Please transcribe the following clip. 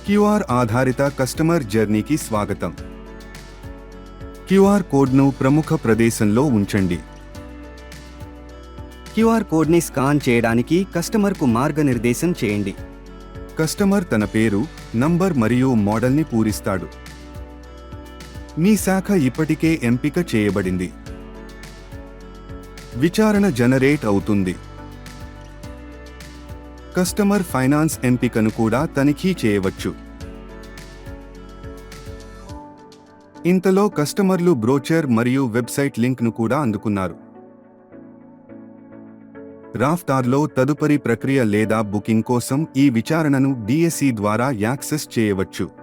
QR ఆధారిత customer జర్నీకి స్వాగతం. QR కోడ్ను ప్రముఖ ప్రదేశంలో ఉంచండి. క్యూఆర్ కోడ్ని స్కాన్ చేయడానికి కస్టమర్కు మార్గనిర్దేశం చేయండి. కస్టమర్ తన పేరు, నంబర్ మరియు మోడల్ని పూరిస్తాడు. మీ శాఖ ఇప్పటికే ఎంపిక చేయబడింది. విచారణ జనరేట్ అవుతుంది. కస్టమర్ ఫైనాన్స్ ఎంపికను కూడా తనిఖీ చేయవచ్చు. ఇంతలో కస్టమర్లు బ్రోచర్ మరియు వెబ్సైట్ లింక్ను కూడా అందుకున్నారు. రాఫ్టార్లో తదుపరి ప్రక్రియ లేదా బుకింగ్ కోసం ఈ విచారణను డిఎస్సి ద్వారా యాక్సెస్ చేయవచ్చు.